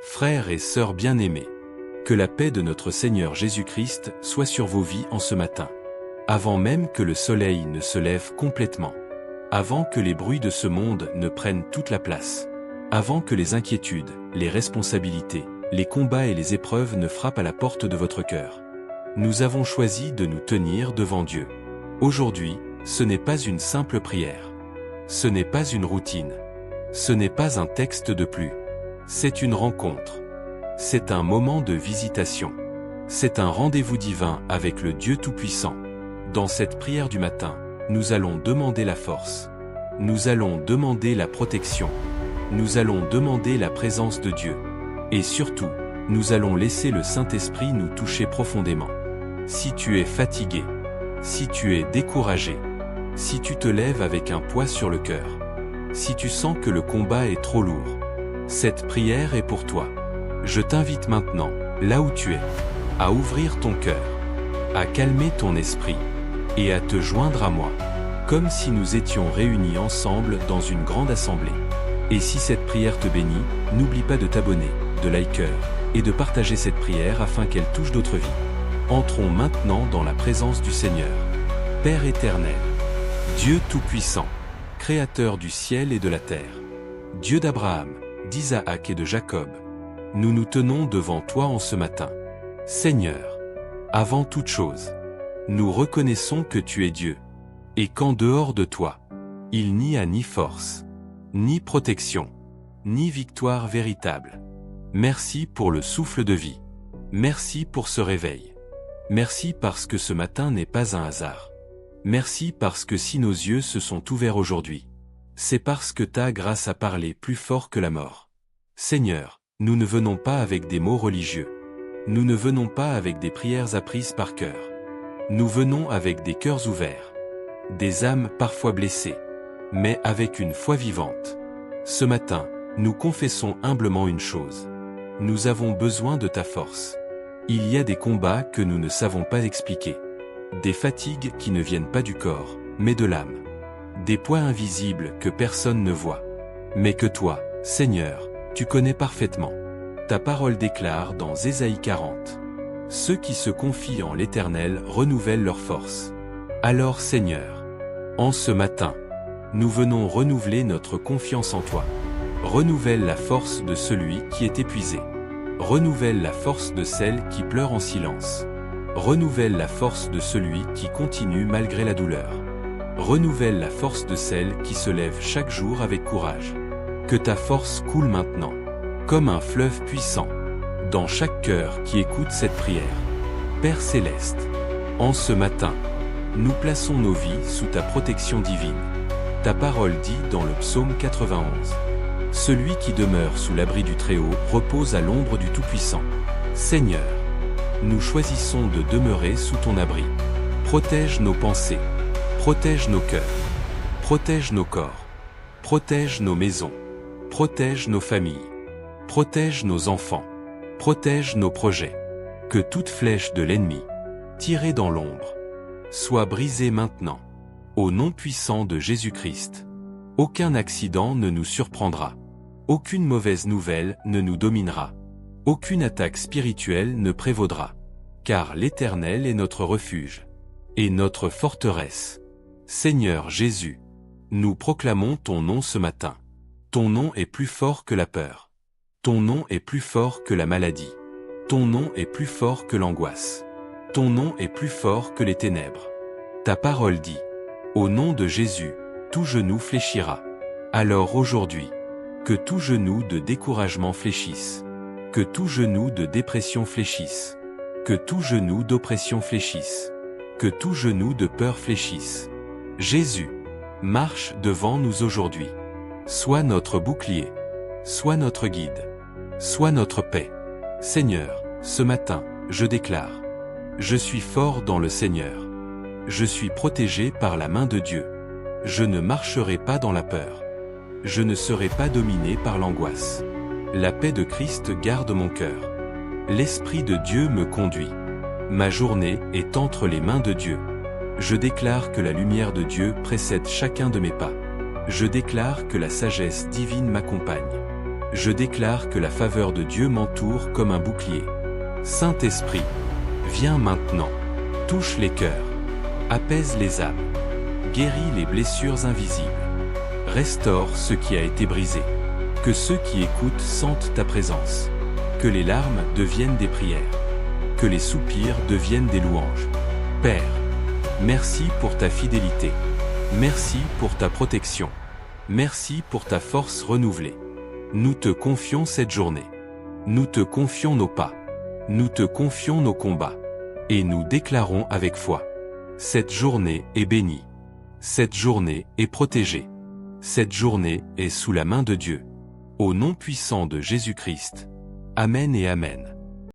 Frères et sœurs bien-aimés, que la paix de notre Seigneur Jésus-Christ soit sur vos vies en ce matin. Avant même que le soleil ne se lève complètement. Avant que les bruits de ce monde ne prennent toute la place. Avant que les inquiétudes, les responsabilités, les combats et les épreuves ne frappent à la porte de votre cœur. Nous avons choisi de nous tenir devant Dieu. Aujourd'hui, ce n'est pas une simple prière. Ce n'est pas une routine. Ce n'est pas un texte de plus. C'est une rencontre. C'est un moment de visitation. C'est un rendez-vous divin avec le Dieu Tout-Puissant. Dans cette prière du matin, nous allons demander la force. Nous allons demander la protection. Nous allons demander la présence de Dieu. Et surtout, nous allons laisser le Saint-Esprit nous toucher profondément. Si tu es fatigué, si tu es découragé, si tu te lèves avec un poids sur le cœur, si tu sens que le combat est trop lourd, cette prière est pour toi. Je t'invite maintenant, là où tu es, à ouvrir ton cœur, à calmer ton esprit, et à te joindre à moi, comme si nous étions réunis ensemble dans une grande assemblée. Et si cette prière te bénit, n'oublie pas de t'abonner, de liker, et de partager cette prière afin qu'elle touche d'autres vies. Entrons maintenant dans la présence du Seigneur. Père éternel, Dieu Tout-Puissant, Créateur du ciel et de la terre, Dieu d'Abraham, d'Isaac et de Jacob, nous nous tenons devant toi en ce matin. Seigneur, avant toute chose, nous reconnaissons que tu es Dieu, et qu'en dehors de toi, il n'y a ni force, ni protection, ni victoire véritable. Merci pour le souffle de vie. Merci pour ce réveil. Merci parce que ce matin n'est pas un hasard. Merci parce que si nos yeux se sont ouverts aujourd'hui, c'est parce que ta grâce a parlé plus fort que la mort. Seigneur, nous ne venons pas avec des mots religieux. Nous ne venons pas avec des prières apprises par cœur. Nous venons avec des cœurs ouverts, des âmes parfois blessées, mais avec une foi vivante. Ce matin, nous confessons humblement une chose. Nous avons besoin de ta force. Il y a des combats que nous ne savons pas expliquer. Des fatigues qui ne viennent pas du corps, mais de l'âme. Des poids invisibles que personne ne voit, mais que toi, Seigneur, tu connais parfaitement. Ta parole déclare dans Ésaïe 40. Ceux qui se confient en l'Éternel renouvellent leur force. Alors Seigneur, en ce matin, nous venons renouveler notre confiance en toi. Renouvelle la force de celui qui est épuisé. Renouvelle la force de celle qui pleure en silence. Renouvelle la force de celui qui continue malgré la douleur. Renouvelle la force de celle qui se lève chaque jour avec courage. Que ta force coule maintenant, comme un fleuve puissant, dans chaque cœur qui écoute cette prière. Père Céleste, en ce matin, nous plaçons nos vies sous ta protection divine. Ta parole dit dans le psaume 91. Celui qui demeure sous l'abri du Très-Haut repose à l'ombre du Tout-Puissant. Seigneur, nous choisissons de demeurer sous ton abri. Protège nos pensées. Protège nos cœurs, protège nos corps, protège nos maisons, protège nos familles, protège nos enfants, protège nos projets. Que toute flèche de l'ennemi, tirée dans l'ombre, soit brisée maintenant. Au nom puissant de Jésus-Christ, aucun accident ne nous surprendra, aucune mauvaise nouvelle ne nous dominera, aucune attaque spirituelle ne prévaudra, car l'Éternel est notre refuge et notre forteresse. Seigneur Jésus, nous proclamons ton nom ce matin. Ton nom est plus fort que la peur. Ton nom est plus fort que la maladie. Ton nom est plus fort que l'angoisse. Ton nom est plus fort que les ténèbres. Ta parole dit, au nom de Jésus, tout genou fléchira. Alors aujourd'hui, que tout genou de découragement fléchisse. Que tout genou de dépression fléchisse. Que tout genou d'oppression fléchisse. Que tout genou de peur fléchisse. Jésus, marche devant nous aujourd'hui. Sois notre bouclier. Sois notre guide. Sois notre paix. Seigneur, ce matin, je déclare. Je suis fort dans le Seigneur. Je suis protégé par la main de Dieu. Je ne marcherai pas dans la peur. Je ne serai pas dominé par l'angoisse. La paix de Christ garde mon cœur. L'Esprit de Dieu me conduit. Ma journée est entre les mains de Dieu. Je déclare que la lumière de Dieu précède chacun de mes pas. Je déclare que la sagesse divine m'accompagne. Je déclare que la faveur de Dieu m'entoure comme un bouclier. Saint-Esprit, viens maintenant. Touche les cœurs. Apaise les âmes. Guéris les blessures invisibles. Restaure ce qui a été brisé. Que ceux qui écoutent sentent ta présence. Que les larmes deviennent des prières. Que les soupirs deviennent des louanges. Père, merci pour ta fidélité. Merci pour ta protection. Merci pour ta force renouvelée. Nous te confions cette journée. Nous te confions nos pas. Nous te confions nos combats. Et nous déclarons avec foi. Cette journée est bénie. Cette journée est protégée. Cette journée est sous la main de Dieu. Au nom puissant de Jésus-Christ. Amen et Amen.